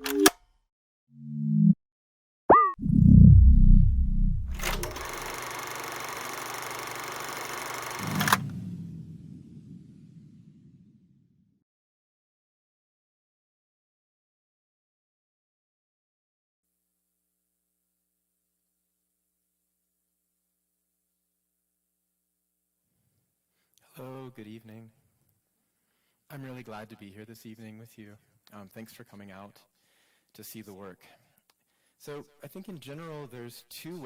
Hello, good evening. I'm really glad to be here this evening with you. Thanks for coming out to see the work. So I think in general there's two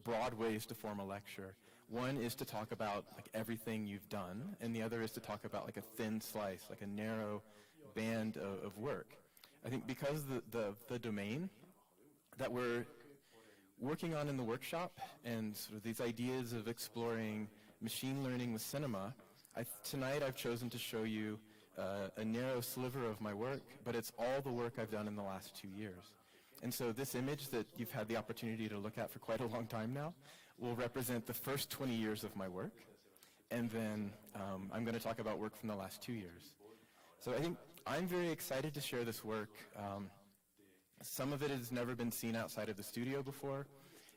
broad ways to form a lecture. One is to talk about like everything you've done, and the other is to talk about like a thin slice, like a narrow band of work. I think because the domain that we're working on in the workshop and sort of these ideas of exploring machine learning with cinema, tonight I've chosen to show you a narrow sliver of my work, but it's all the work I've done in the last 2 years. And so this image that you've had the opportunity to look at for quite a long time now will represent the first 20 years of my work. And then I'm going to talk about work from the last 2 years. So I think I'm very excited to share this work. Some of it has never been seen outside of the studio before.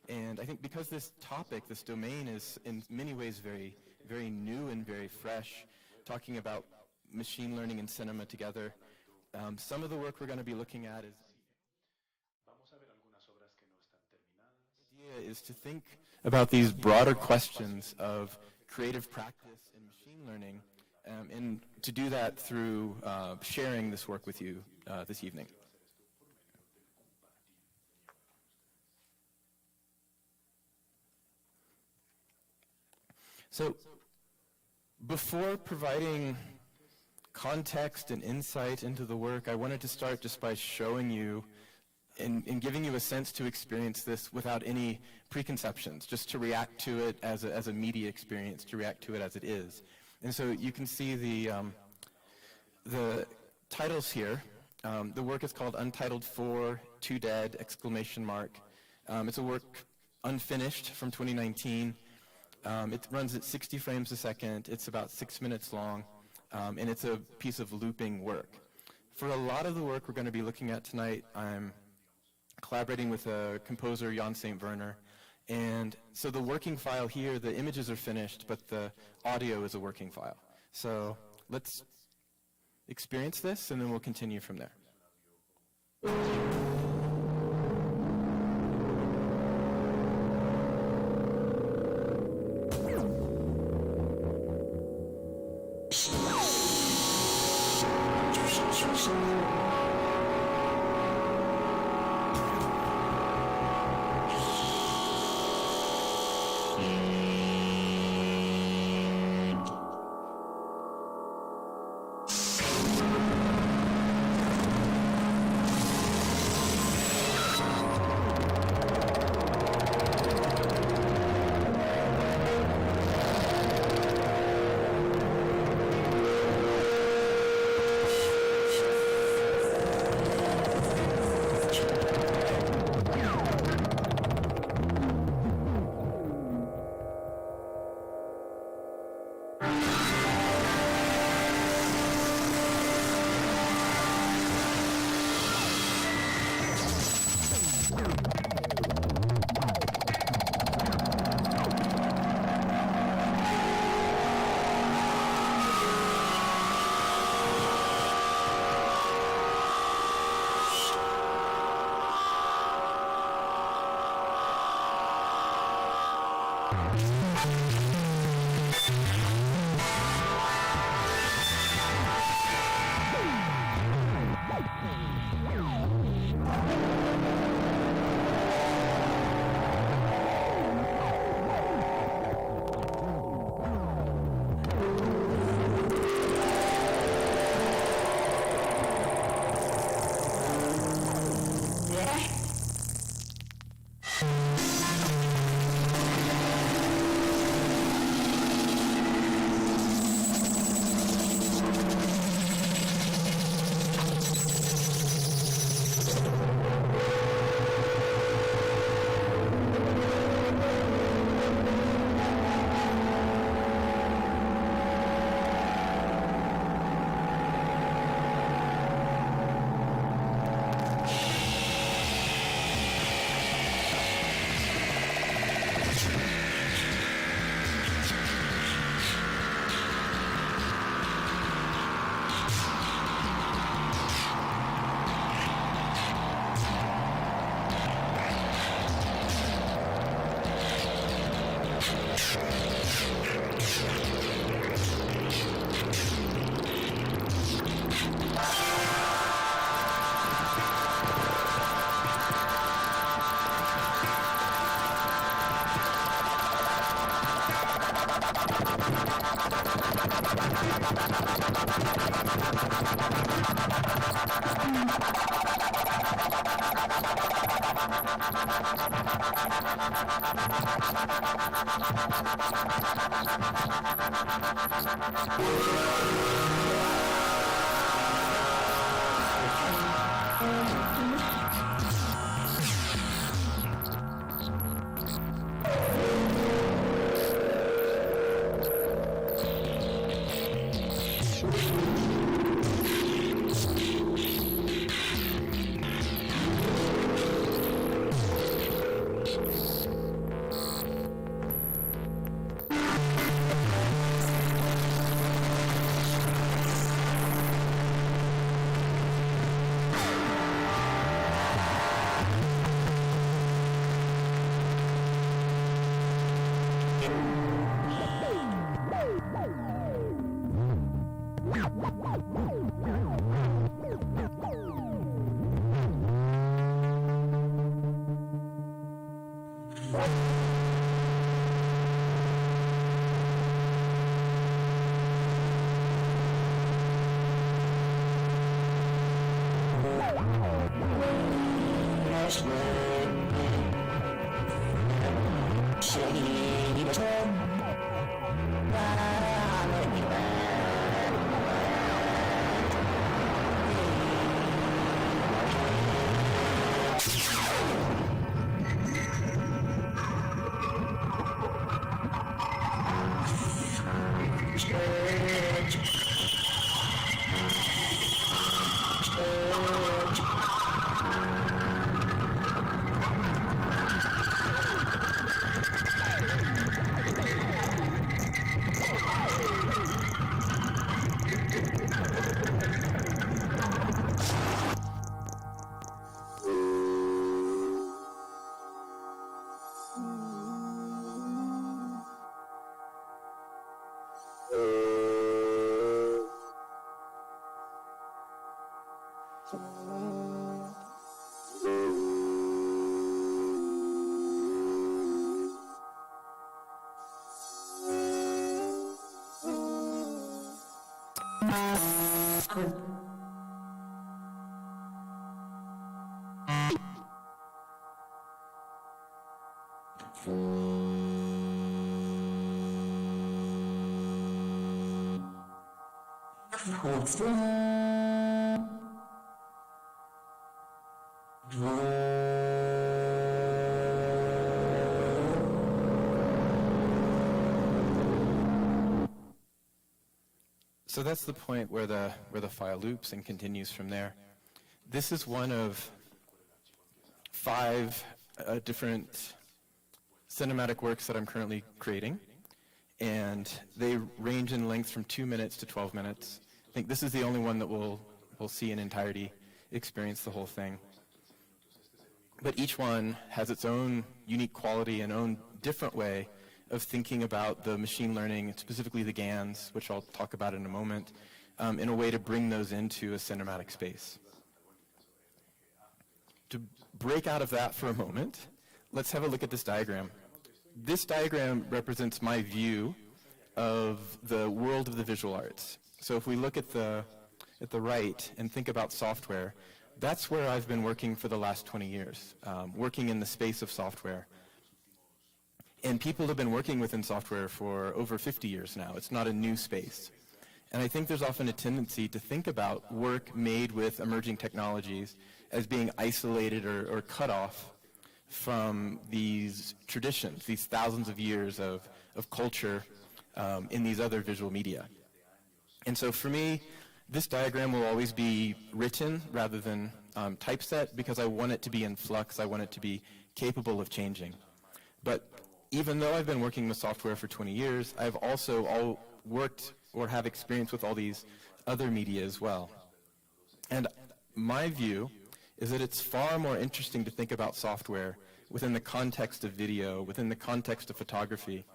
And I think because this topic, this domain is in many ways very, very new and very fresh, talking about machine learning and cinema together, some of the work we're going to be looking at is the idea is to think about these broader questions of creative practice in machine learning, and to do that through sharing this work with you this evening. So, before providing context and insight into the work, I wanted to start just by showing you and giving you a sense to experience this without any preconceptions, just to react to it as a media experience, to react to it as it is. And so you can see the titles here. The work is called Untitled 4, 2 Dead, exclamation mark. It's a work unfinished from 2019. It runs at 60 frames a second. It's about 6 minutes long, and it's a piece of looping work. For a lot of the work we're going to be looking at tonight, I'm collaborating with a composer, Jan St. Werner, and so the working file here, the images are finished, but the audio is a working file. So let's experience this, and then we'll continue from there. So that's the point where the file loops and continues from there. This is one of 5 different cinematic works that I'm currently creating, and they range in length from 2 minutes to 12 minutes. I think this is the only one that we'll see in entirety, experience the whole thing. But each one has its own unique quality and own different way of thinking about the machine learning, specifically the GANs, which I'll talk about in a moment, in a way to bring those into a cinematic space. To break out of that for a moment, let's have a look at this diagram. This diagram represents my view of the world of the visual arts. So if we look at the right and think about software, that's where I've been working for the last 20 years, working in the space of software. And people have been working within software for over 50 years now. It's not a new space. And I think there's often a tendency to think about work made with emerging technologies as being isolated or cut off from these traditions, these thousands of years of culture in these other visual media. And so for me, this diagram will always be written rather than typeset because I want it to be in flux. I want it to be capable of changing. But even though I've been working with software for 20 years, I've also worked or have experience with all these other media as well. And my view is that it's far more interesting to think about software within the context of video, within the context of photography,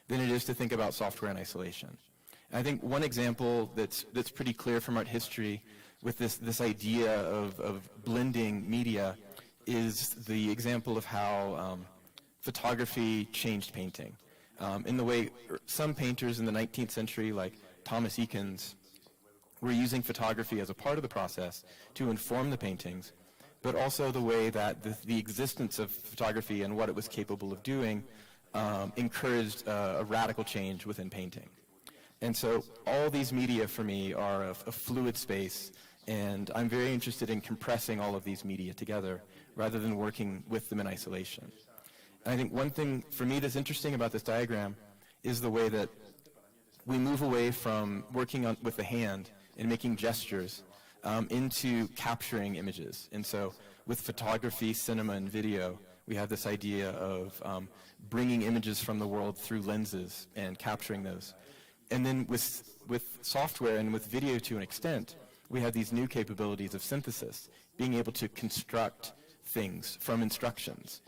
than it is to think about software in isolation. And I think one example that's pretty clear from art history with this idea of blending media is the example of how photography changed painting. In the way some painters in the 19th century, like Thomas Eakins, were using photography as a part of the process to inform the paintings. but also the way that the existence of photography and what it was capable of doing encouraged a radical change within painting. And so all these media for me are a fluid space, and I'm very interested in compressing all of these media together rather than working with them in isolation. And I think one thing for me that's interesting about this diagram is the way that we move away from working with the hand and making gestures into capturing images. And so with photography, cinema, and video, we have this idea of bringing images from the world through lenses and capturing those. And then with software and with video to an extent, we have these new capabilities of synthesis, being able to construct things from instructions,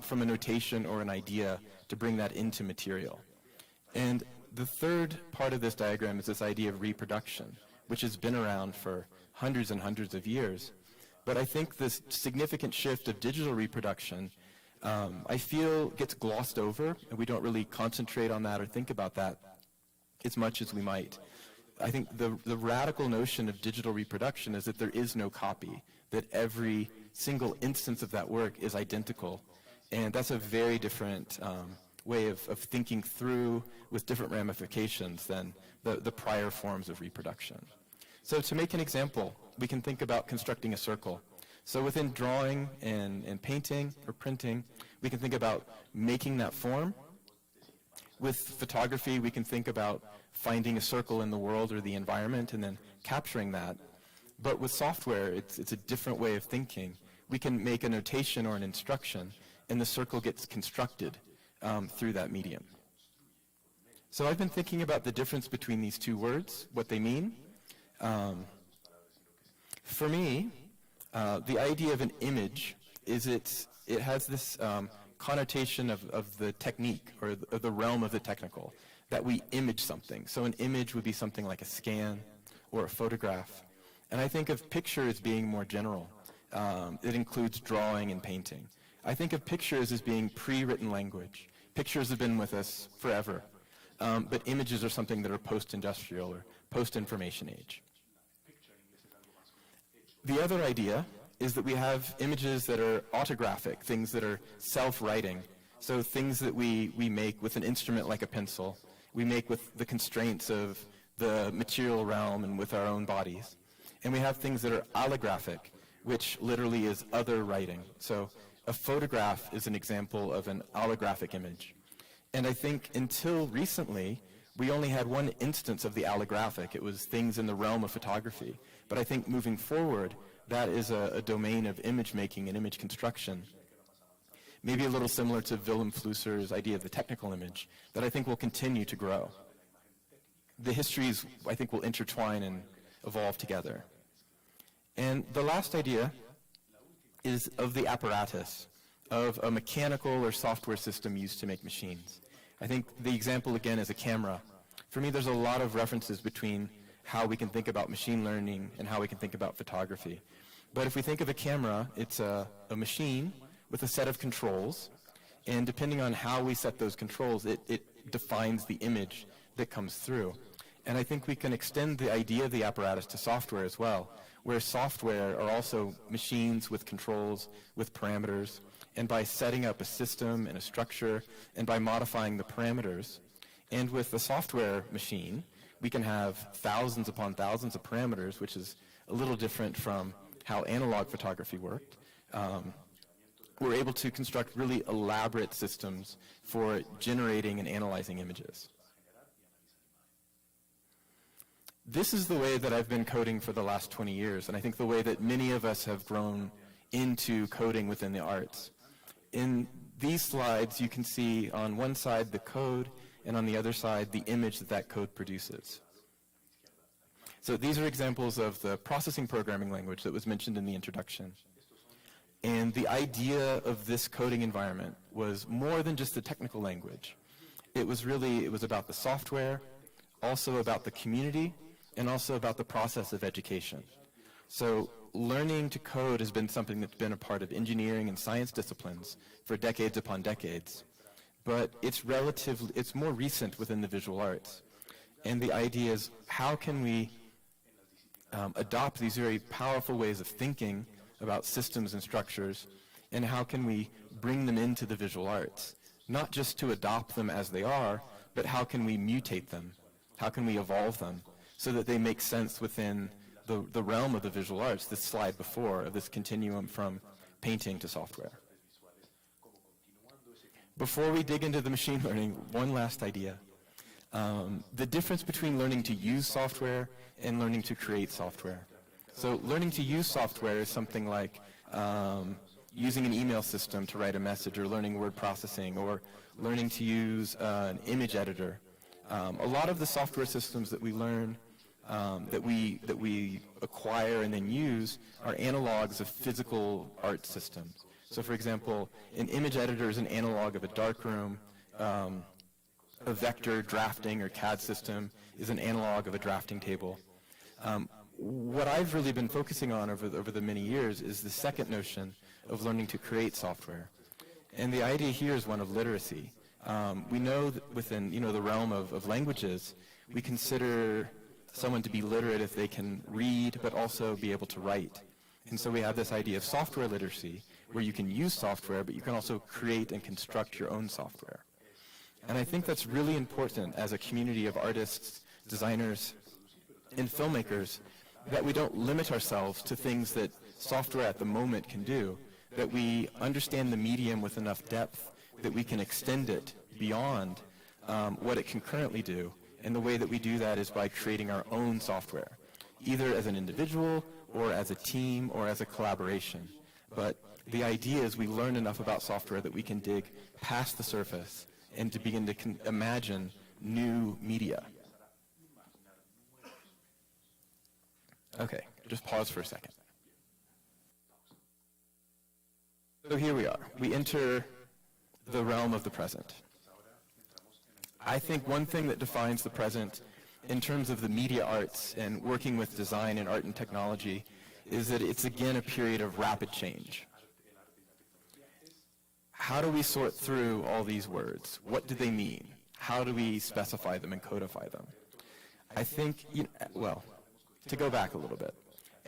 from a notation or an idea to bring that into material. And the third part of this diagram is this idea of reproduction, which has been around for hundreds and hundreds of years. But I think this significant shift of digital reproduction, I feel gets glossed over, and we don't really concentrate on that or think about that as much as we might. I think the radical notion of digital reproduction is that there is no copy, that every single instance of that work is identical. And that's a very different way of thinking through with different ramifications than the prior forms of reproduction. So to make an example, we can think about constructing a circle. So within drawing and painting or printing, we can think about making that form. With photography, we can think about finding a circle in the world or the environment and then capturing that. But with software, it's a different way of thinking. We can make a notation or an instruction, and the circle gets constructed through that medium. So I've been thinking about the difference between these two words, what they mean. For me, the idea of an image is it has this connotation of the technique or the realm of the technical, that we image something. So an image would be something like a scan or a photograph. And I think of picture as being more general. It includes drawing and painting. I think of pictures as being pre-written language. Pictures have been with us forever, but images are something that are post-industrial or post-information age. The other idea is that we have images that are autographic, things that are self-writing. So things that we make with an instrument like a pencil, we make with the constraints of the material realm and with our own bodies. And we have things that are allographic, which literally is other writing. So a photograph is an example of an allographic image. And I think until recently, we only had one instance of the allographic. It was things in the realm of photography. But I think moving forward, that is a domain of image making and image construction. Maybe a little similar to Willem Flusser's idea of the technical image, that I think will continue to grow. The histories, I think, will intertwine and evolve together. And the last idea is of the apparatus, of a mechanical or software system used to make machines. I think the example, again, is a camera. For me, there's a lot of references between how we can think about machine learning and how we can think about photography. But if we think of a camera, it's a machine with a set of controls, and depending on how we set those controls, it defines the image that comes through. And I think we can extend the idea of the apparatus to software as well, where software are also machines with controls, with parameters, and by setting up a system and a structure, and by modifying the parameters, and with the software machine, we can have thousands upon thousands of parameters, which is a little different from how analog photography worked. We're able to construct really elaborate systems for generating and analyzing images. This is the way that I've been coding for the last 20 years, and I think the way that many of us have grown into coding within the arts. In these slides, you can see on one side the code, and on the other side the image that that code produces. So these are examples of the processing programming language that was mentioned in the introduction. And the idea of this coding environment was more than just the technical language. It was about the software, also about the community, and also about the process of education. So learning to code has been something that's been a part of engineering and science disciplines for decades upon decades. But it's more recent within the visual arts. And the idea is, how can we adopt these very powerful ways of thinking about systems and structures, and how can we bring them into the visual arts, not just to adopt them as they are, but how can we mutate them? How can we evolve them so that they make sense within the realm of the visual arts, this slide before, of this continuum from painting to software. Before we dig into the machine learning, one last idea. The difference between learning to use software and learning to create software. So learning to use software is something like using an email system to write a message, or learning word processing, or learning to use an image editor. A lot of the software systems that we learn, that we acquire and then use, are analogs of physical art systems. So for example, an image editor is an analog of a darkroom. A vector drafting or CAD system is an analog of a drafting table. What I've really been focusing on over the many years is the second notion of learning to create software. And the idea here is one of literacy. We know that within the realm of languages, we consider someone to be literate if they can read but also be able to write. And so we have this idea of software literacy, where you can use software, but you can also create and construct your own software. And I think that's really important as a community of artists, designers, and filmmakers, that we don't limit ourselves to things that software at the moment can do, that we understand the medium with enough depth that we can extend it beyond what it can currently do. And the way that we do that is by creating our own software, either as an individual or as a team or as a collaboration. But the idea is we learn enough about software that we can dig past the surface and to begin to imagine new media. Okay, just pause for a second. So here we are. We enter the realm of the present. I think one thing that defines the present in terms of the media arts and working with design and art and technology is that it's again a period of rapid change. How do we sort through all these words? What do they mean? How do we specify them and codify them? I think, well, to go back a little bit,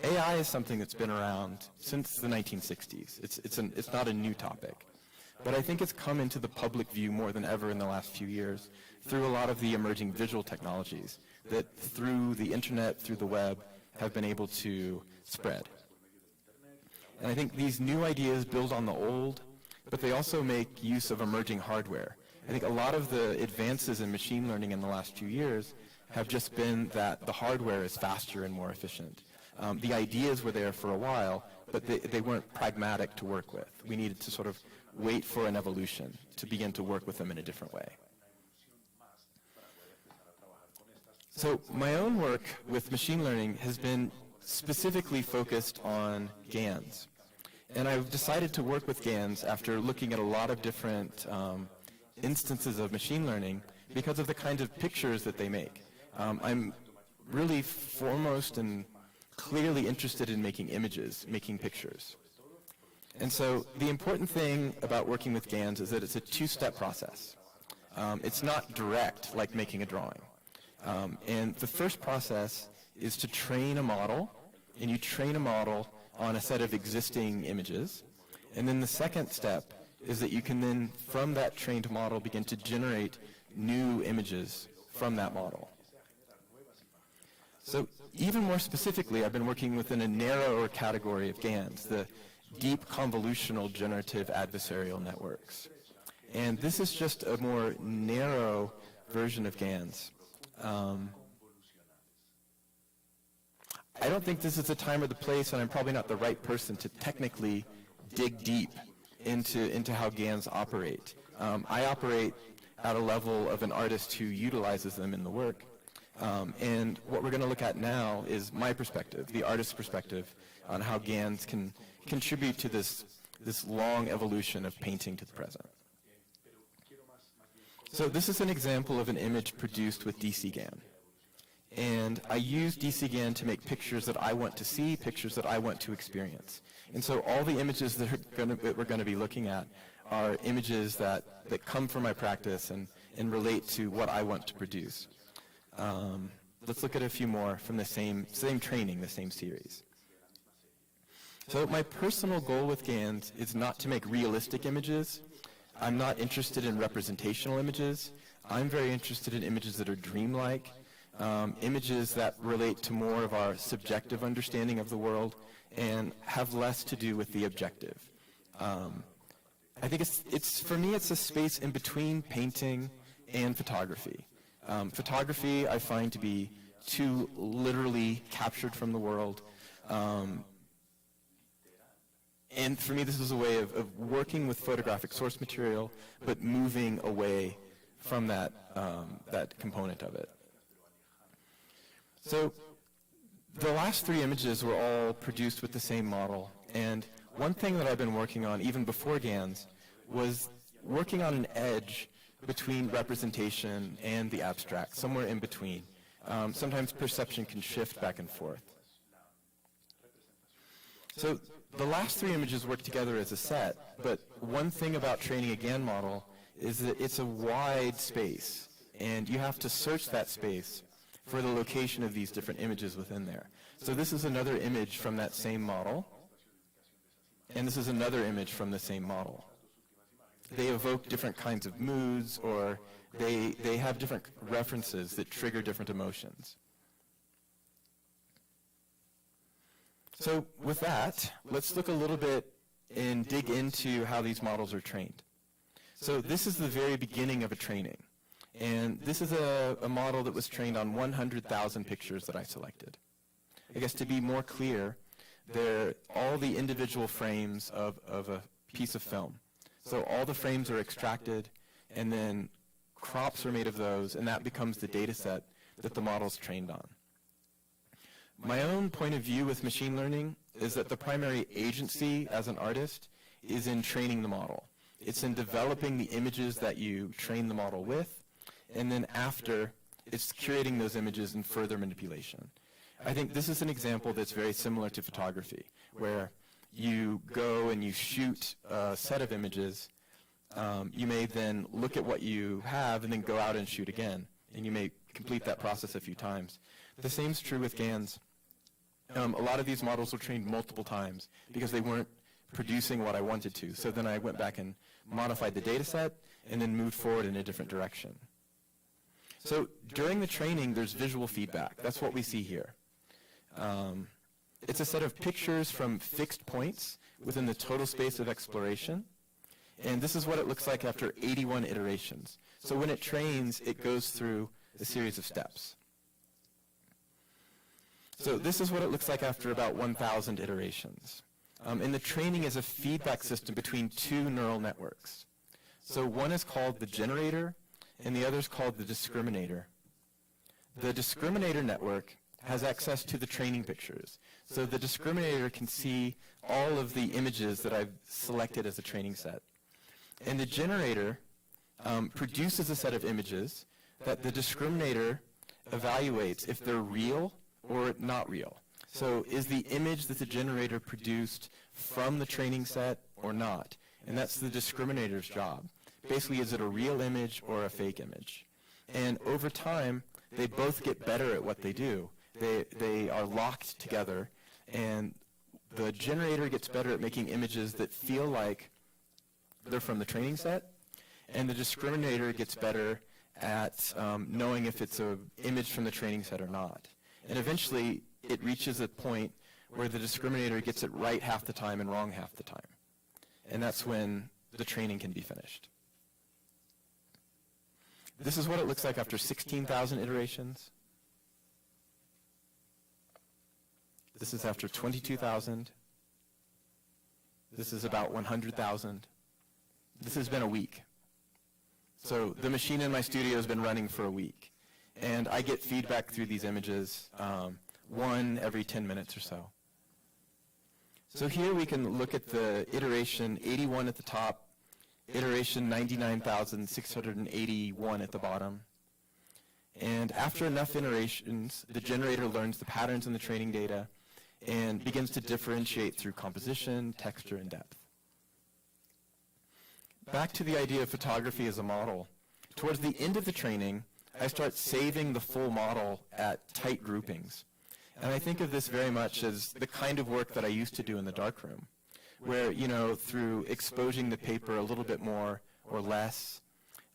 AI is something that's been around since the 1960s. It's not a new topic. But I think it's come into the public view more than ever in the last few years through a lot of the emerging visual technologies that through the internet, through the web, have been able to spread. And I think these new ideas build on the old, but they also make use of emerging hardware. I think a lot of the advances in machine learning in the last few years have just been that the hardware is faster and more efficient. The ideas were there for a while, but they weren't pragmatic to work with. We needed to sort of wait for an evolution to begin to work with them in a different way. So my own work with machine learning has been specifically focused on GANs. And I've decided to work with GANs after looking at a lot of different instances of machine learning because of the kinds of pictures that they make. I'm really foremost and clearly interested in making images, making pictures. And so the important thing about working with GANs is that it's a two-step process. It's not direct like making a drawing. And the first process is to train a model, and you train a model on a set of existing images. And then the second step is that you can then, from that trained model, begin to generate new images from that model. So even more specifically, I've been working within a narrower category of GANs, the deep convolutional generative adversarial networks. And this is just a more narrow version of GANs. I don't think this is the time or the place, and I'm probably not the right person to technically dig deep into how GANs operate. I operate at a level of an artist who utilizes them in the work. And what we're going to look at now is my perspective, the artist's perspective, on how GANs can contribute to this long evolution of painting to the present. So this is an example of an image produced with DCGAN. And I use DCGAN to make pictures that I want to see, pictures that I want to experience. And so all the images that we're going to be looking at are images that come from my practice and relate to what I want to produce. Let's look at a few more from the same training, the same series. So my personal goal with GANs is not to make realistic images. I'm not interested in representational images. I'm very interested in images that are dreamlike, images that relate to more of our subjective understanding of the world and have less to do with the objective. I think for me, it's a space in between painting and photography. Photography I find to be too literally captured from the world. And for me, this is a way of working with photographic source material, but moving away from that, that component of it. So the last three images were all produced with the same model. And one thing that I've been working on, even before GANs, was working on an edge between representation and the abstract, somewhere in between. Sometimes perception can shift back and forth. So the last three images work together as a set, but one thing about training a GAN model is that it's a wide space, and you have to search that space for the location of these different images within there. So this is another image from that same model, and this is another image from the same model. They evoke different kinds of moods, or they have different references that trigger different emotions. So with that, let's look a little bit and dig into how these models are trained. So this is the very beginning of a training. And this is a model that was trained on 100,000 pictures that I selected. I guess to be more clear, they're all the individual frames of a piece of film. So all the frames are extracted, and then crops are made of those, and that becomes the data set that the model's trained on. My own point of view with machine learning is that the primary agency as an artist is in training the model. It's in developing the images that you train the model with, and then after, it's curating those images and further manipulation. I think this is an example that's very similar to photography, where you go and you shoot a set of images. You may then look at what you have and then go out and shoot again, and you may complete that process a few times. The same is true with GANs. A lot of these models were trained multiple times because they weren't producing what I wanted to. So then I went back and modified the data set and then moved forward in a different direction. So during the training, there's visual feedback. That's what we see here. It's a set of pictures from fixed points within the total space of exploration. And this is what it looks like after 81 iterations. So when it trains, it goes through a series of steps. So this is what it looks like after about 1,000 iterations. And the training is a feedback system between two neural networks. So one is called the generator, and the other is called the discriminator. The discriminator network has access to the training pictures. So the discriminator can see all of the images that I've selected as a training set. And the generator produces a set of images that the discriminator evaluates if they're real or not real. So is the image that the generator produced from the training set or not? And that's the discriminator's job. Basically, is it a real image or a fake image? And over time, they both get better at what they do. They are locked together, and the generator gets better at making images that feel like they're from the training set, and the discriminator gets better at knowing if it's an image from the training set or not. And eventually, it reaches a point where the discriminator gets it right half the time and wrong half the time. And that's when the training can be finished. This is what it looks like after 16,000 iterations. This is after 22,000. This is about 100,000. This has been a week. So the machine in my studio has been running for a week. And I get feedback through these images, one every 10 minutes or so. So here we can look at the iteration 81 at the top, iteration 99,681 at the bottom. And after enough iterations, the generator learns the patterns in the training data and begins to differentiate through composition, texture, and depth. Back to the idea of photography as a model. Towards the end of the training, I start saving the full model at tight groupings. And I think of this very much as the kind of work that I used to do in the darkroom, where, through exposing the paper a little bit more or less,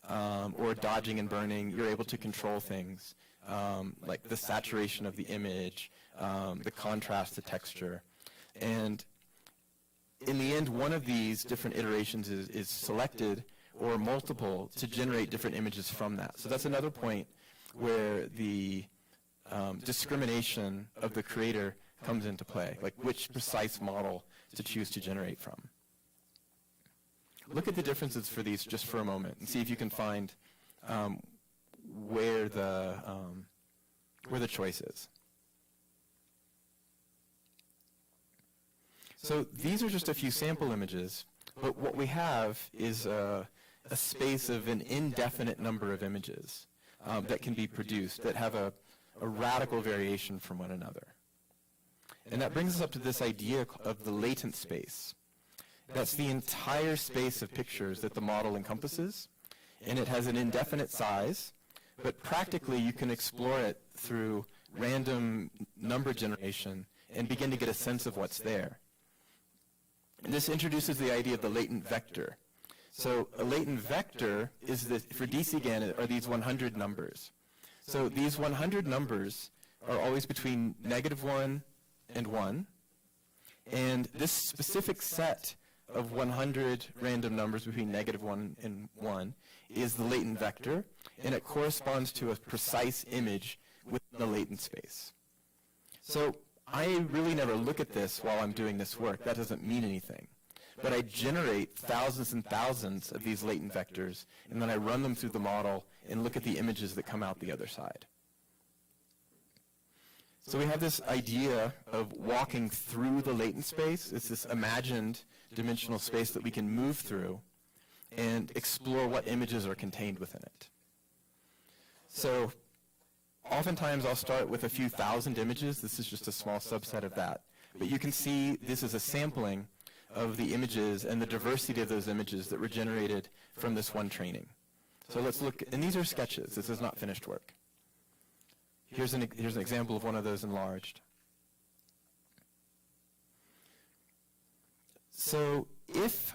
or dodging and burning, you're able to control things, like the saturation of the image, the contrast, the texture. And in the end, one of these different iterations is selected, or multiple, to generate different images from that. So that's another point where the discrimination of the creator comes into play, like which precise model to choose to generate from. Look at the differences for these just for a moment and see if you can find where the choice is. So these are just a few sample images, but what we have is a space of an indefinite number of images that can be produced that have a radical variation from one another. And that brings us up to this idea of the latent space. That's the entire space of pictures that the model encompasses, and it has an indefinite size, but practically you can explore it through random number generation and begin to get a sense of what's there. And this introduces the idea of the latent vector. So a latent vector is for DCGAN are these 100 numbers. So these 100 numbers are always between -1 and 1, and this specific set of 100 random numbers between -1 and 1 is the latent vector, and it corresponds to a precise image within the latent space. So I really never look at this while I'm doing this work. That doesn't mean anything. But I generate thousands and thousands of these latent vectors, and then I run them through the model and look at the images that come out the other side. So we have this idea of walking through the latent space. It's this imagined dimensional space that we can move through and explore what images are contained within it. So oftentimes I'll start with a few thousand images. This is just a small subset of that. But you can see this is a sampling of the images and the diversity of those images that were generated from this one training. So let's look, and these are sketches. This is not finished work. Here's an example of one of those enlarged. So if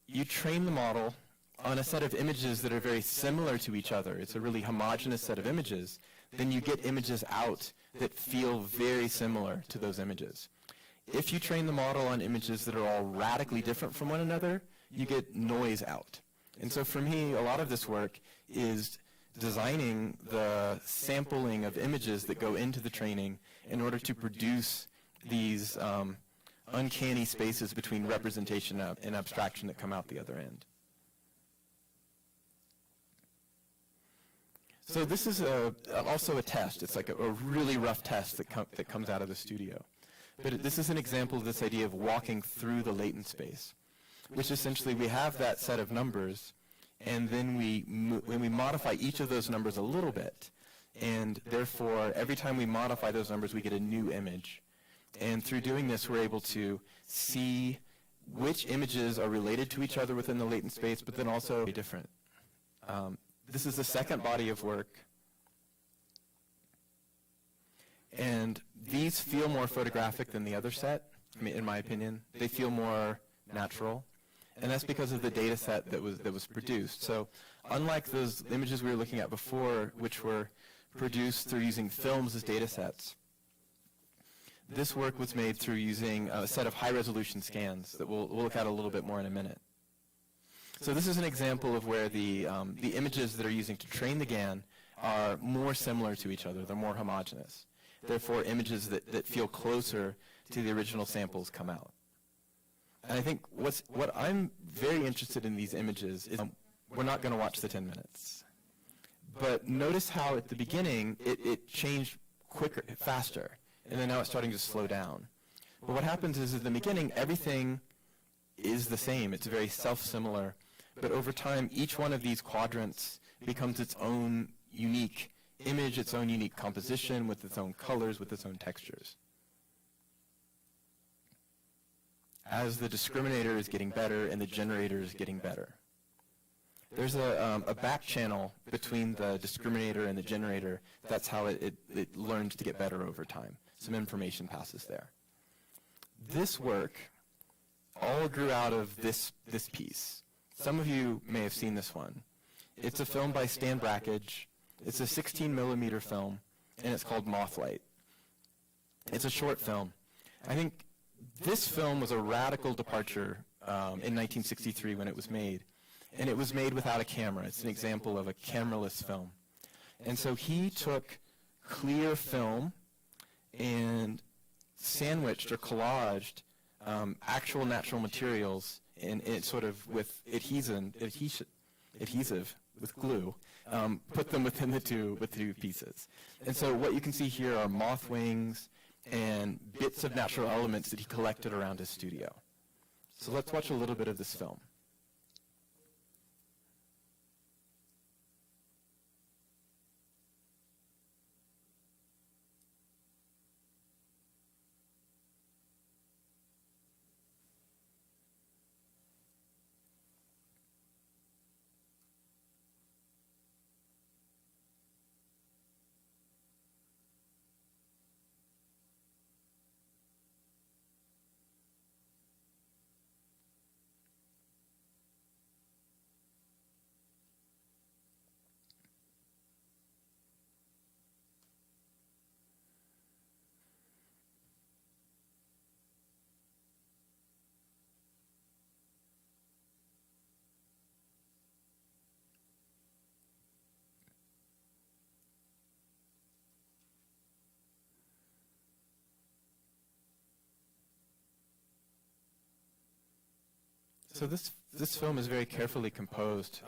you train the model on a set of images that are very similar to each other, it's a really homogeneous set of images, then you get images out that feel very similar to those images. If you train the model on images that are all radically different from one another, you get noise out. And so for me, a lot of this work is designing the sampling of images that go into the training in order to produce these uncanny spaces between representation and abstraction that come out the other end. So this is also a test. It's like a really rough test that comes out of the studio. But this is an example of this idea of walking through the latent space, which essentially we have that set of numbers, and then when we modify each of those numbers a little bit, and therefore every time we modify those numbers we get a new image. And through doing this we're able to see which images are related to each other within the latent space, but then also different. This is the second body of work. And these feel more photographic than the other set, in my opinion. They feel more natural. And that's because of the data set that was produced. So unlike those images we were looking at before, which were produced through using films as data sets, this work was made through using a set of high-resolution scans that we'll look at a little bit more in a minute. So this is an example of where the images that are using to train the GAN are more similar to each other. They're more homogeneous. Therefore, images that feel closer to the original samples come out. And I think what I'm very interested in these images is we're not going to watch the 10 minutes. But notice how at the beginning it changed quicker, faster, and then now it's starting to slow down. But what happens is at the beginning, everything is the same. It's very self-similar. But over time, each one of these quadrants becomes its own unique image, its own unique composition, with its own colors, with its own textures. As the discriminator is getting better and the generator is getting better. There's a back channel between the discriminator and the generator. That's how it learns to get better over time. some information passes there. This work all grew out of this piece. Some of you may have seen this one. It's a film by Stan Brakhage. It's a 16mm film, and it's called Mothlight. It's a short film. I think this film was a radical departure in 1963 when it was made, and it was made without a camera. It's an example of a cameraless film. And so he took clear film and sandwiched or collaged actual natural materials and it sort of with adhesive with glue, put them within the two pieces. And so what you can see here are moth wings and bits of natural elements that he collected around his studio. So let's watch a little bit of this film. So this film is very carefully composed,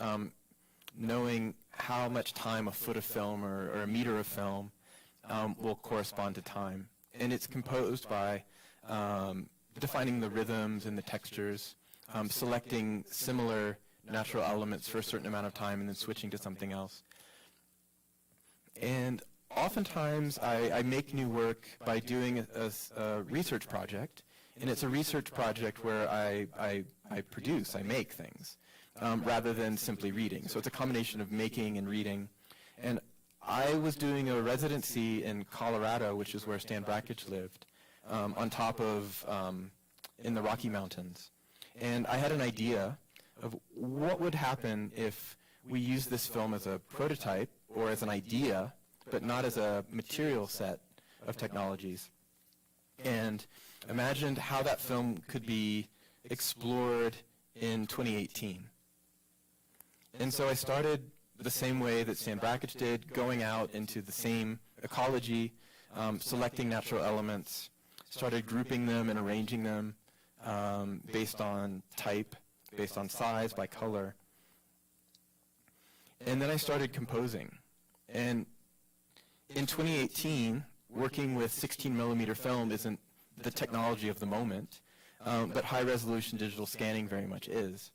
knowing how much time a foot of film or a meter of film will correspond to time. And it's composed by defining the rhythms and the textures, selecting similar natural elements for a certain amount of time and then switching to something else. And oftentimes I make new work by doing a research project. And it's a research project where I make things, rather than simply reading. So it's a combination of making and reading. And I was doing a residency in Colorado, which is where Stan Brakhage lived, on top of, in the Rocky Mountains. And I had an idea of what would happen if we used this film as a prototype or as an idea, but not as a material set of technologies. And imagined how that film could be explored in 2018. And so I started the same way that Stan Brakhage did, going out into the same ecology, selecting natural elements, started grouping them and arranging them based on type, based on size, by color. And then I started composing. And in 2018, working with 16mm film isn't the technology of the moment, but high-resolution digital scanning very much is.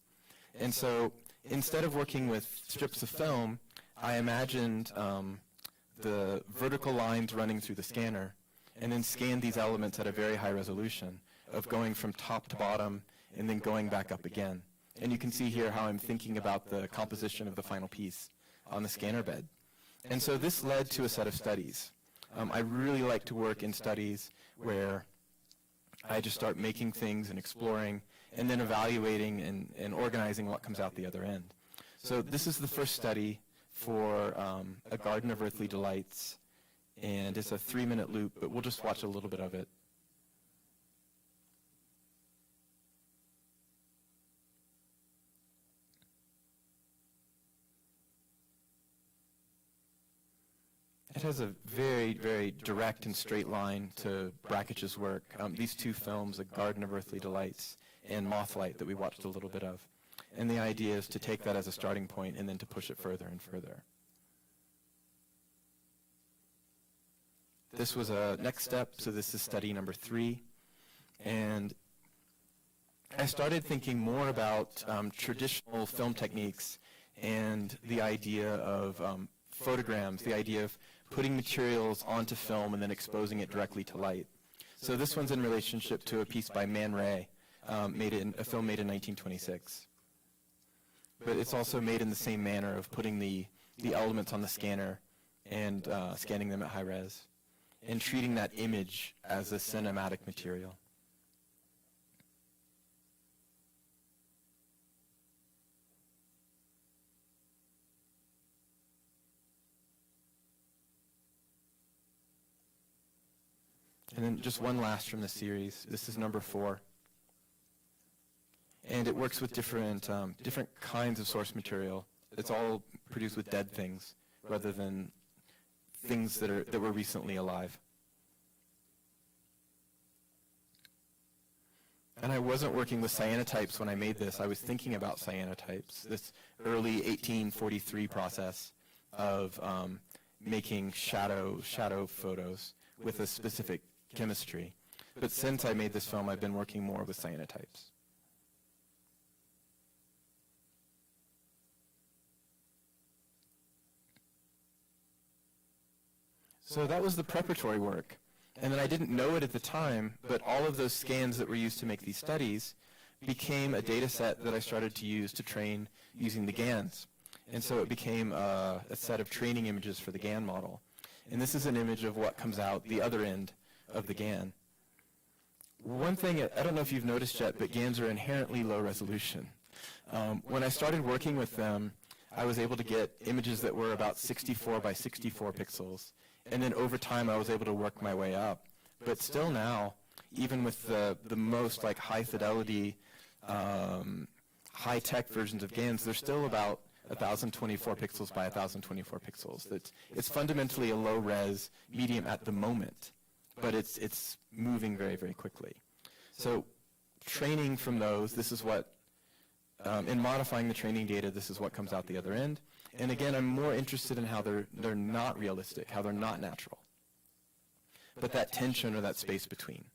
And so instead of working with strips of film, I imagined the vertical lines running through the scanner and then scanned these elements at a very high resolution of going from top to bottom and then going back up again. And you can see here how I'm thinking about the composition of the final piece on the scanner bed. And so this led to a set of studies. I really like to work in studies where I just start making things and exploring and then evaluating and organizing what comes out the other end. So this is the first study for A Garden of Earthly Delights, and it's a 3-minute loop, but we'll just watch a little bit of it. It has a very, very direct and straight line to Brakhage's work. These two films, A Garden of Earthly Delights and Mothlight, that we watched a little bit of. And the idea is to take that as a starting point and then to push it further and further. This was a next step, so this is study number 3. And I started thinking more about traditional film techniques and the idea of photograms, the idea of putting materials onto film and then exposing it directly to light. So this one's in relationship to a piece by Man Ray, a film made in 1926. But it's also made in the same manner of putting the elements on the scanner and scanning them at high res. and treating that image as a cinematic material. And then just one last from the series. This is number 4. And it works with different kinds of source material. It's all produced with dead things rather than things that were recently alive. And I wasn't working with cyanotypes when I made this. I was thinking about cyanotypes, this early 1843 process of making shadow photos with a specific chemistry. But since I made this film, I've been working more with cyanotypes. So that was the preparatory work. And then I didn't know it at the time, but all of those scans that were used to make these studies became a data set that I started to use to train using the GANs. And so it became a set of training images for the GAN model. And this is an image of what comes out the other end of the GAN. One thing, I don't know if you've noticed yet, but GANs are inherently low resolution. When I started working with them, I was able to get images that were about 64 by 64 pixels. And then over time, I was able to work my way up. But still now, even with the most like high fidelity, high tech versions of GANs, they're still about 1,024 pixels by 1,024 pixels. It's fundamentally a low res medium at the moment, but it's moving very, very quickly. So training from those, this is what, in modifying the training data, this is what comes out the other end. And again, I'm more interested in how they're not realistic, how they're not natural. But that tension or that space between.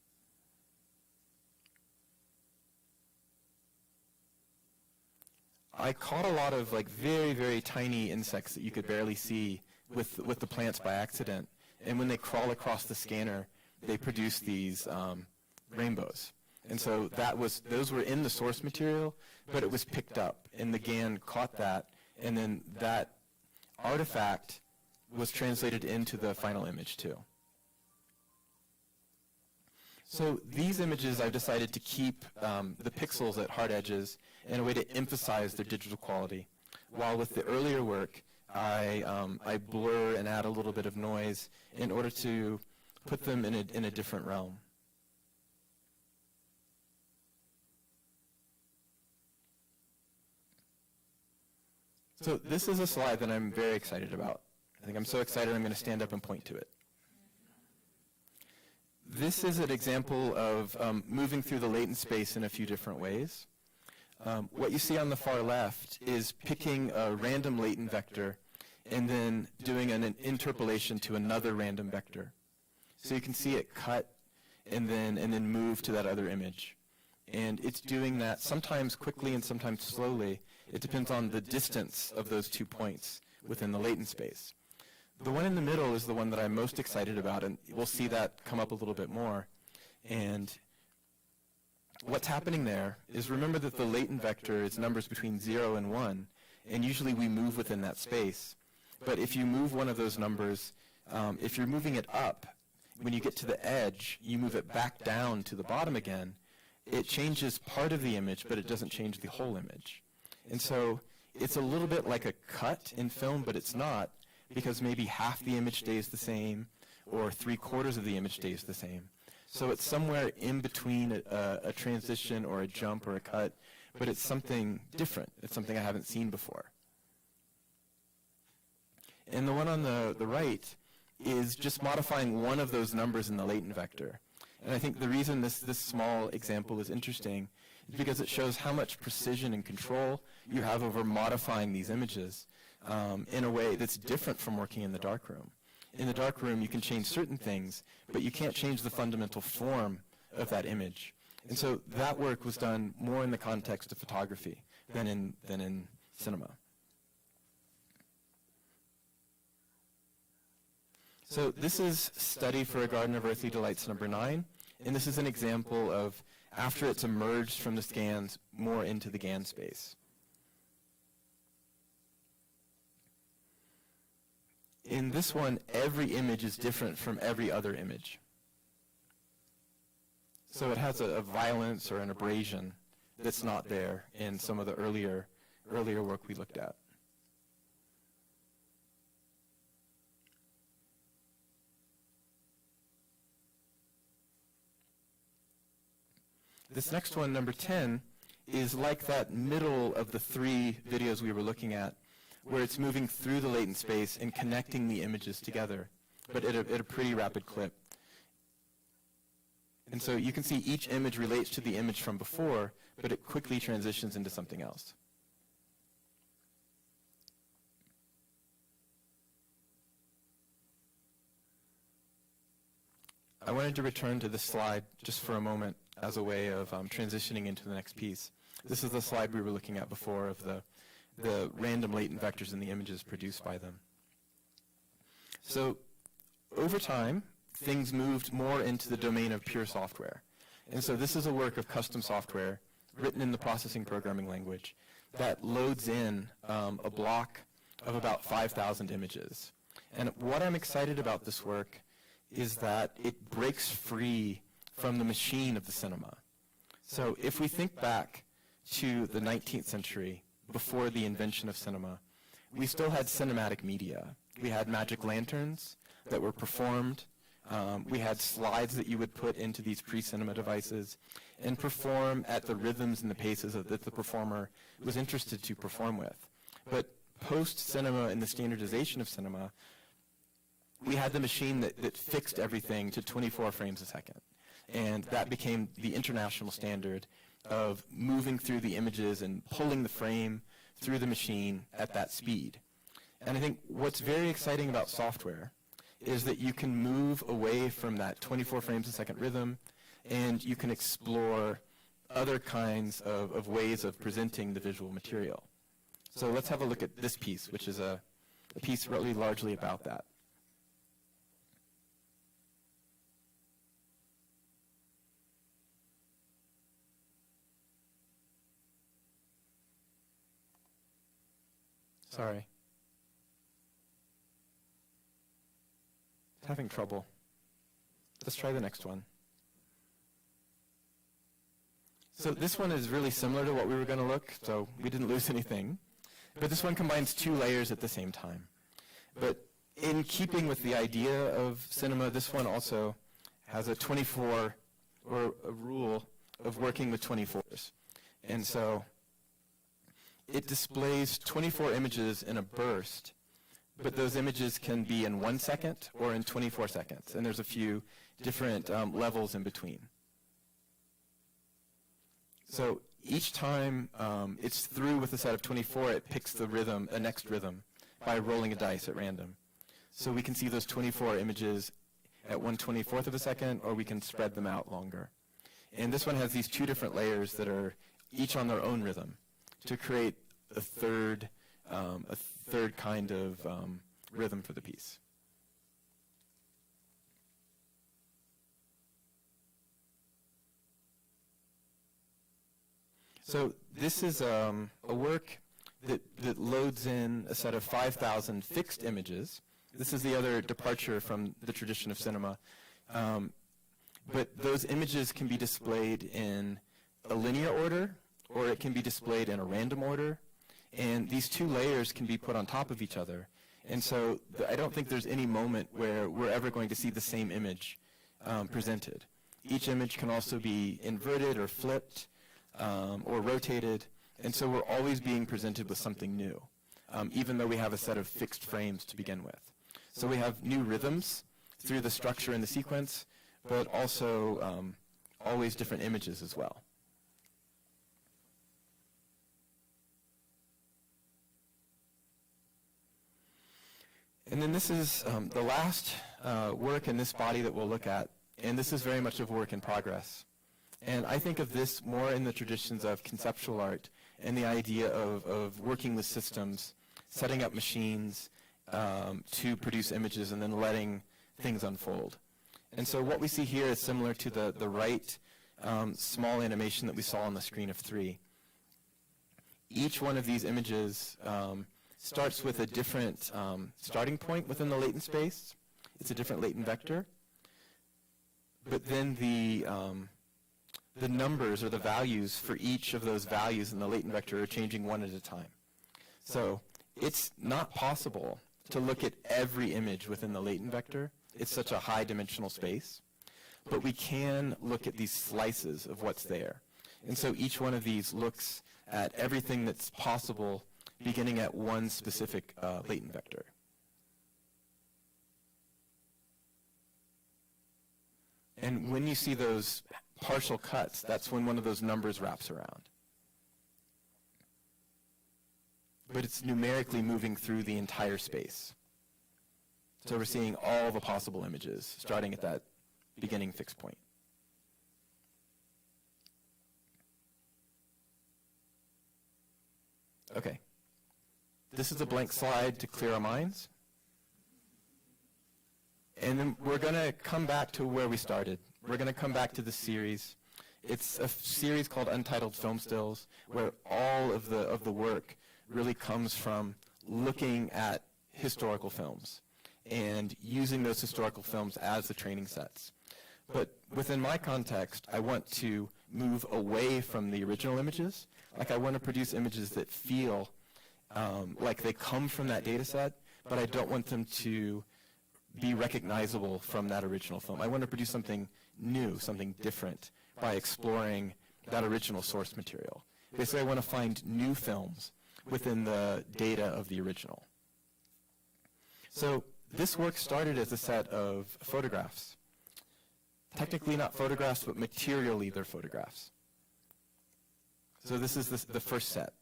I caught a lot of like very, very tiny insects that you could barely see with the plants by accident. And when they crawl across the scanner, they produce these rainbows. And so those were in the source material, but it was picked up, and the GAN caught that, and then that artifact was translated into the final image too. So these images, I've decided to keep the pixels at hard edges in a way to emphasize their digital quality. While with the earlier work, I blur and add a little bit of noise in order to put them in a different realm. So this is a slide that I'm very excited about. I think I'm so excited I'm going to stand up and point to it. This is an example of moving through the latent space in a few different ways. What you see on the far left is picking a random latent vector and then doing an interpolation to another random vector. So you can see it cut and then move to that other image. And it's doing that sometimes quickly and sometimes slowly. It depends on the distance of those 2 points within the latent space. The one in the middle is the one that I'm most excited about, and we'll see that come up a little bit more. And what's happening there is, remember that the latent vector is numbers between 0 and 1, and usually we move within that space. But if you move one of those numbers, if you're moving it up, when you get to the edge, you move it back down to the bottom again, it changes part of the image, but it doesn't change the whole image. And so it's a little bit like a cut in film, but it's not, because maybe half the image stays the same or 3/4 of the image stays the same. So it's somewhere in between a transition or a jump or a cut, but it's something different. It's something I haven't seen before. And the one on the right is just modifying one of those numbers in the latent vector. And I think the reason this small example is interesting is because it shows how much precision and control you have over modifying these images in a way that's different from working in the darkroom. In the darkroom, you can change certain things, but you can't change the fundamental form of that image. And so that work was done more in the context of photography than in cinema. So this is Study for a Garden of Earthly Delights number 9, and this is an example of after it's emerged from the scans more into the GAN space. in this one, every image is different from every other image. So it has a violence or an abrasion that's not there in some of the earlier work we looked at. This next one, number 10, is like that middle of the 3 videos we were looking at, where it's moving through the latent space and connecting the images together, but at a pretty rapid clip. And so you can see each image relates to the image from before, but it quickly transitions into something else. I wanted to return to this slide just for a moment as a way of transitioning into the next piece. This is the slide we were looking at before of the random latent vectors in the images produced by them. So over time, things moved more into the domain of pure software. And so this is a work of custom software written in the processing programming language that loads in a block of about 5,000 images. And what I'm excited about this work is that it breaks free from the machine of the cinema. So if we think back to the 19th century, before the invention of cinema, we still had cinematic media. We had magic lanterns that were performed. We had slides that you would put into these pre-cinema devices and perform at the rhythms and the paces that the performer was interested to perform with. But post-cinema and the standardization of cinema, we had the machine that fixed everything to 24 frames a second. And that became the international standard of moving through the images and pulling the frame through the machine at that speed. And I think what's very exciting about software is that you can move away from that 24 frames a second rhythm, and you can explore other kinds of ways of presenting the visual material. So let's have a look at this piece, which is a piece really largely about that. Sorry. Having trouble. Let's try the next one. So this one is really similar to what we were going to look, so we didn't lose anything. But this one combines 2 layers at the same time. But in keeping with the idea of cinema, this one also has a 24, or a rule of working with 24s. And so it displays 24 images in a burst, but those images can be in 1 second or in 24 seconds, and there's a few different levels in between. So each time it's through with a set of 24, it picks the rhythm, a next rhythm, by rolling a dice at random. So we can see those 24 images at 1/24 of a second, or we can spread them out longer. And this one has these 2 different layers that are each on their own rhythm to create a third kind of rhythm for the piece. So this is a work that loads in a set of 5,000 fixed images. This is the other departure from the tradition of cinema. But those images can be displayed in a linear order, or it can be displayed in a random order. And these 2 layers can be put on top of each other. And so I don't think there's any moment where we're ever going to see the same image presented. Each image can also be inverted or flipped or rotated. And so we're always being presented with something new, even though we have a set of fixed frames to begin with. So we have new rhythms through the structure and the sequence, but also always different images as well. And then this is the last work in this body that we'll look at, and this is very much of work in progress. And I think of this more in the traditions of conceptual art and the idea of working with systems, setting up machines to produce images and then letting things unfold. And so what we see here is similar to the right small animation that we saw on the screen of 3. Each one of these images starts with a different starting point within the latent space. It's a different latent vector. But then the numbers or the values for each of those values in the latent vector are changing one at a time. So it's not possible to look at every image within the latent vector. It's such a high dimensional space. But we can look at these slices of what's there. And so each one of these looks at everything that's possible beginning at one specific latent vector. And when you see those partial cuts, that's when one of those numbers wraps around. But it's numerically moving through the entire space. So we're seeing all the possible images starting at that beginning fixed point. Okay. This is a blank slide to clear our minds. And then we're going to come back to where we started. We're going to come back to the series. It's a series called Untitled Film Stills, where all of the work really comes from looking at historical films and using those historical films as the training sets. But within my context, I want to move away from the original images. Like, I want to produce images that feel like they come from that data set, but I don't want them to be recognizable from that original film. I want to produce something new, something different, by exploring that original source material. Basically, I want to find new films within the data of the original. So this work started as a set of photographs. Technically not photographs, but materially they're photographs. So this is the first set.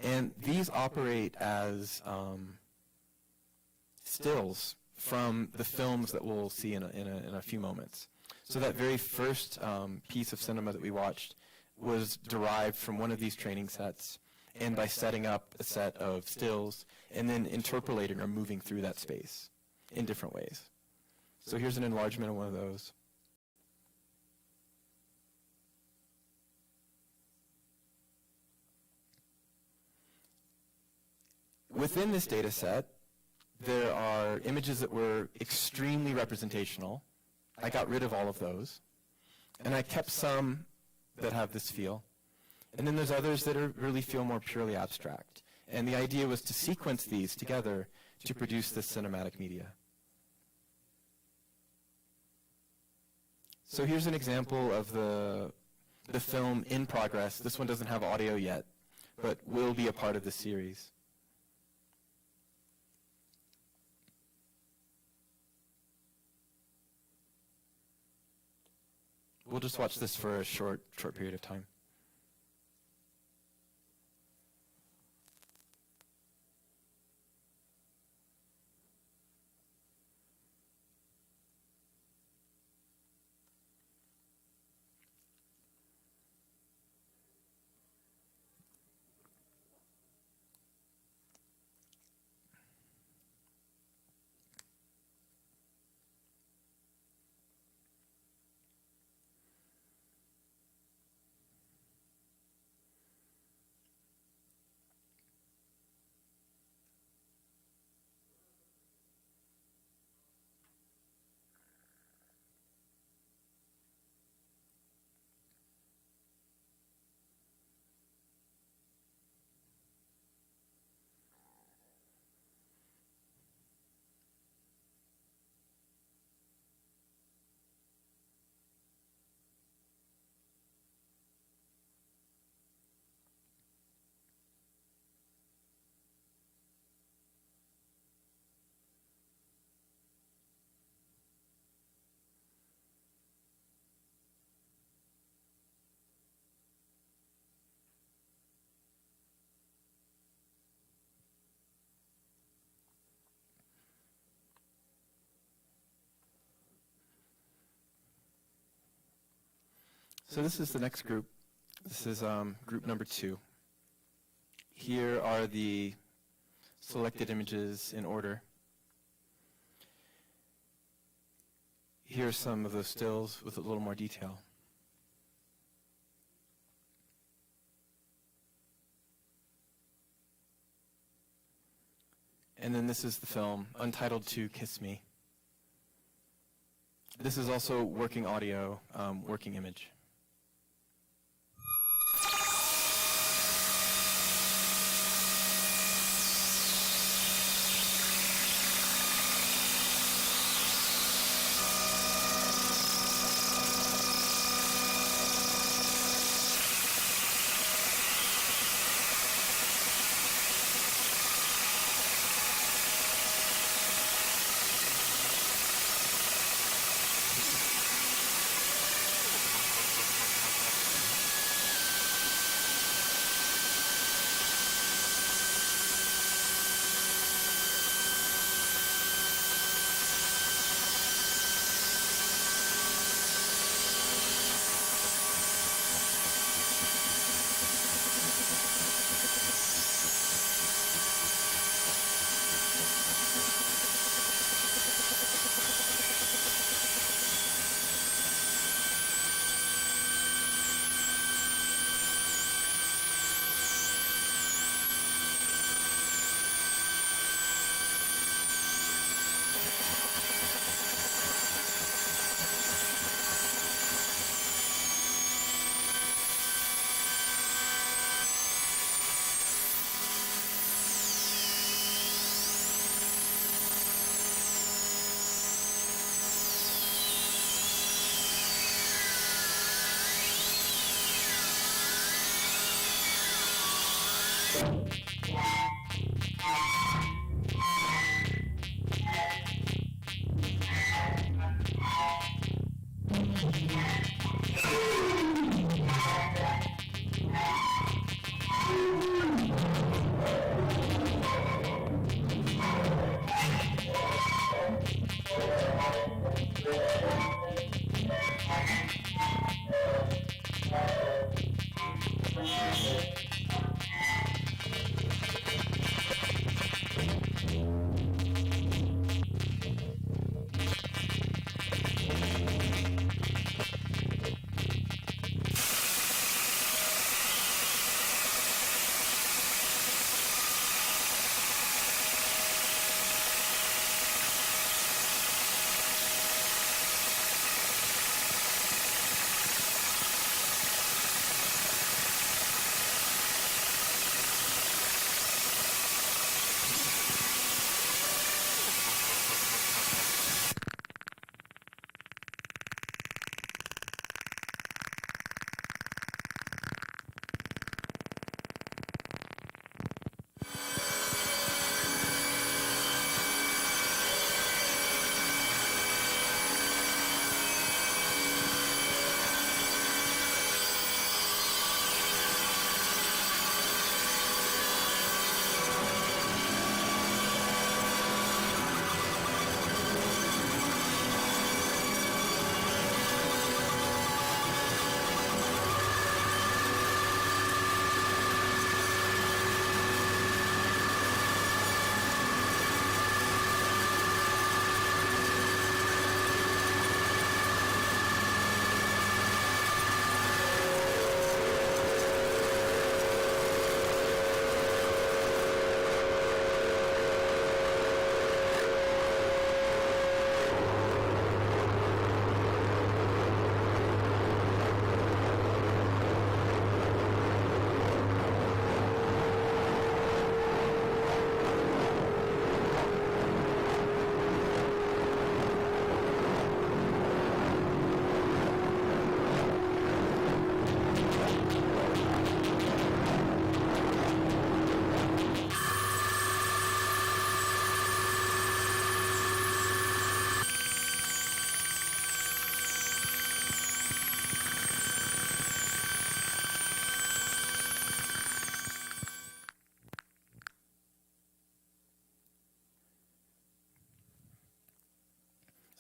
And these operate as stills from the films that we'll see in a few moments. So that very first piece of cinema that we watched was derived from one of these training sets, and by setting up a set of stills and then interpolating or moving through that space in different ways. So here's an enlargement of one of those. Within this data set, there are images that were extremely representational. I got rid of all of those. And I kept some that have this feel. And then there's others that really feel more purely abstract. And the idea was to sequence these together to produce this cinematic media. So here's an example of the film in progress. This one doesn't have audio yet, but will be a part of the series. We'll just watch this for a short period of time. So this is the next group. This is group number 2. Here are the selected images in order. Here are some of those stills with a little more detail. And then this is the film, Untitled to Kiss Me. This is also working audio, working image.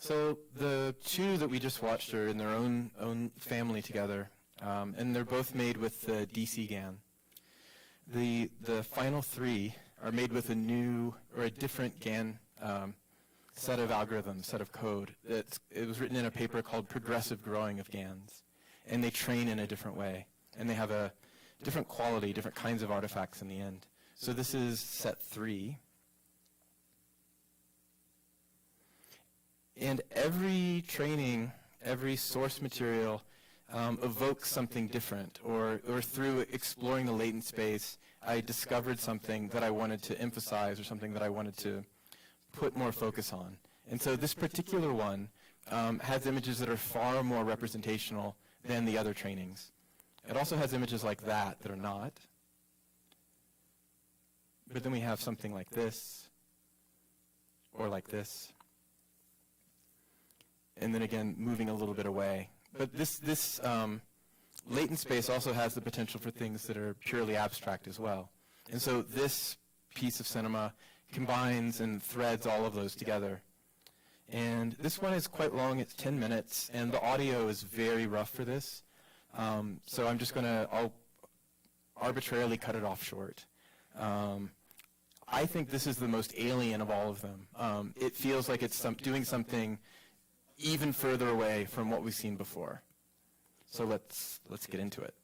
So the two that we just watched are in their own family together, and they're both made with the DC GAN. The final three are made with a new or a different GAN set of algorithms, set of code. It was written in a paper called Progressive Growing of GANs, and they train in a different way, and they have a different quality, different kinds of artifacts in the end. So this is set 3. And every training, every source material evokes something different, or through exploring the latent space, I discovered something that I wanted to emphasize or something that I wanted to put more focus on. And so this particular one has images that are far more representational than the other trainings. It also has images like that are not. But then we have something like this, or like this. And then again, moving a little bit away. But this latent space also has the potential for things that are purely abstract as well. And so this piece of cinema combines and threads all of those together. And this one is quite long, it's 10 minutes, and the audio is very rough for this. So I'm just I'll arbitrarily cut it off short. I think this is the most alien of all of them. It feels like it's doing something even further away from what we've seen before. So let's get into it.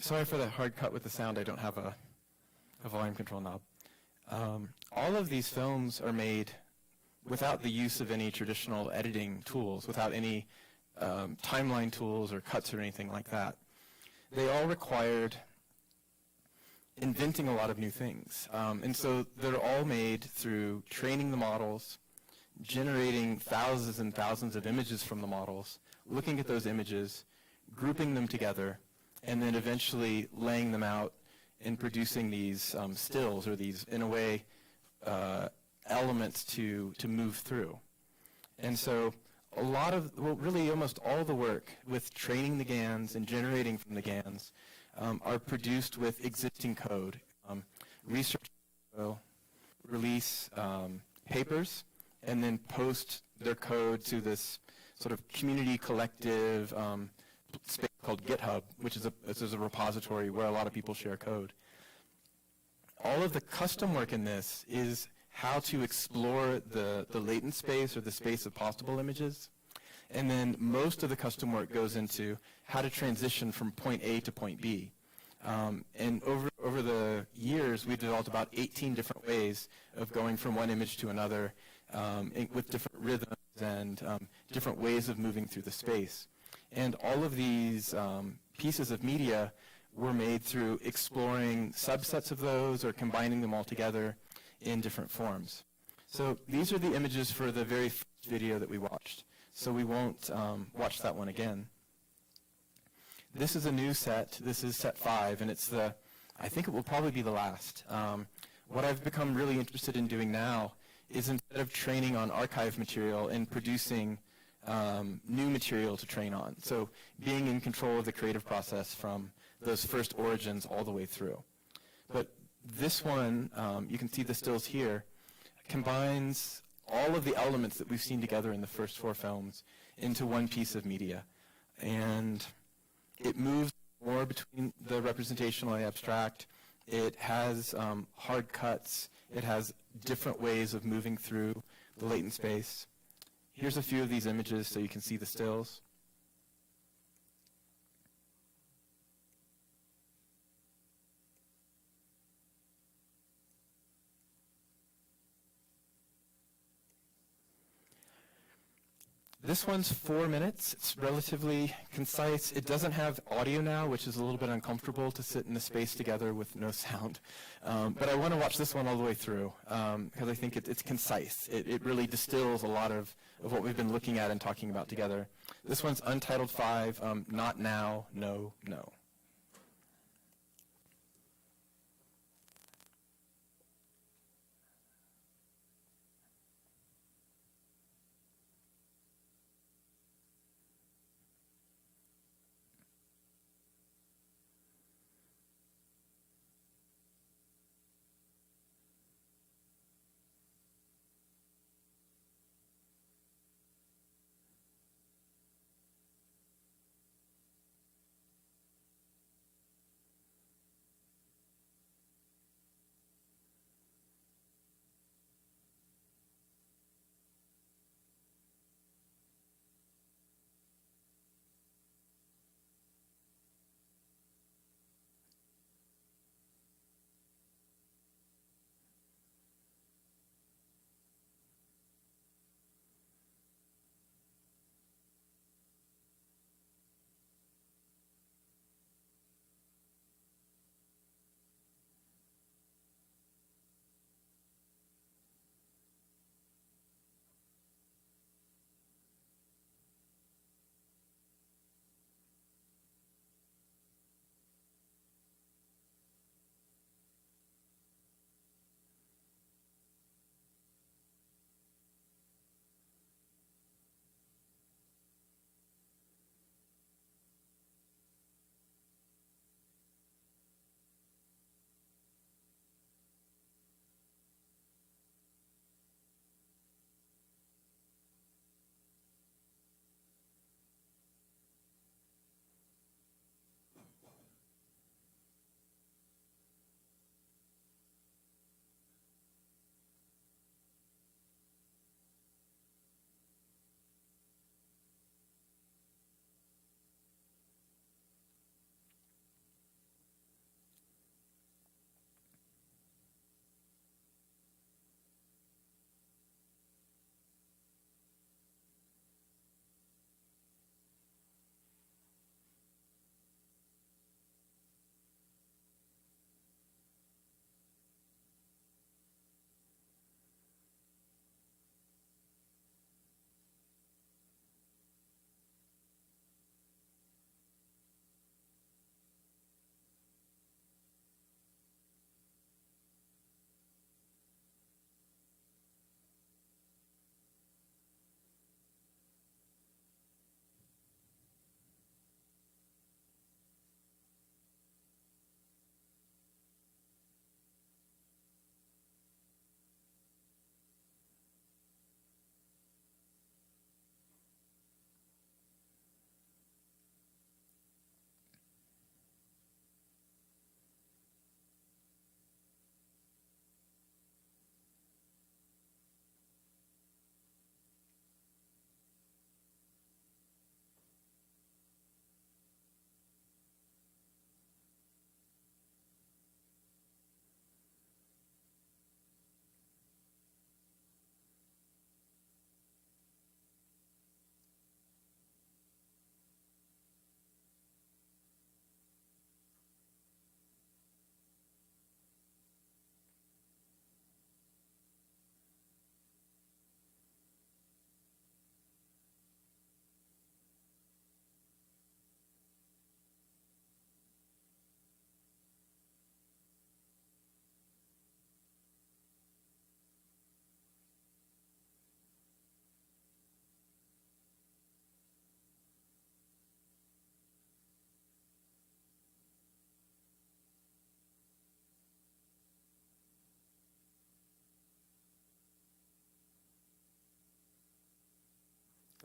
Sorry for the hard cut with the sound. I don't have a volume control knob. All of these films are made without the use of any traditional editing tools, without any timeline tools or cuts or anything like that. They all required inventing a lot of new things. And so they're all made through training the models, generating thousands and thousands of images from the models, looking at those images, grouping them together, and then eventually laying them out and producing these stills, or these, in a way, elements to move through. And so a lot of, well, really almost all the work with training the GANs and generating from the GANs are produced with existing code. Research will release papers and then post their code to this sort of community collective space called GitHub, which is a repository where a lot of people share code. All of the custom work in this is how to explore the latent space or the space of possible images. And then most of the custom work goes into how to transition from point A to point B. And over the years, we've developed about 18 different ways of going from one image to another with different rhythms and different ways of moving through the space. And all of these pieces of media were made through exploring subsets of those or combining them all together in different forms. So these are the images for the very first video that we watched. So we won't watch that one again. This is a new set. This is set 5, and it's I think it will probably be the last. What I've become really interested in doing now is instead of training on archive material and producing new material to train on. So being in control of the creative process from those first origins all the way through. But this one, you can see the stills here, combines all of the elements that we've seen together in the first 4 films into one piece of media. And it moves more between the representational and abstract. It has hard cuts. It has different ways of moving through the latent space. Here's a few of these images so you can see the stills. This one's 4 minutes. It's relatively concise. It doesn't have audio now, which is a little bit uncomfortable to sit in a space together with no sound. But I want to watch this one all the way through because I think it's concise. It really distills a lot of what we've been looking at and talking about together. This one's Untitled 5, Not Now, No, No.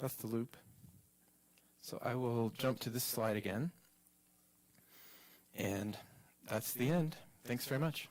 That's the loop. So I will jump to this slide again. And that's the end. Thanks very much.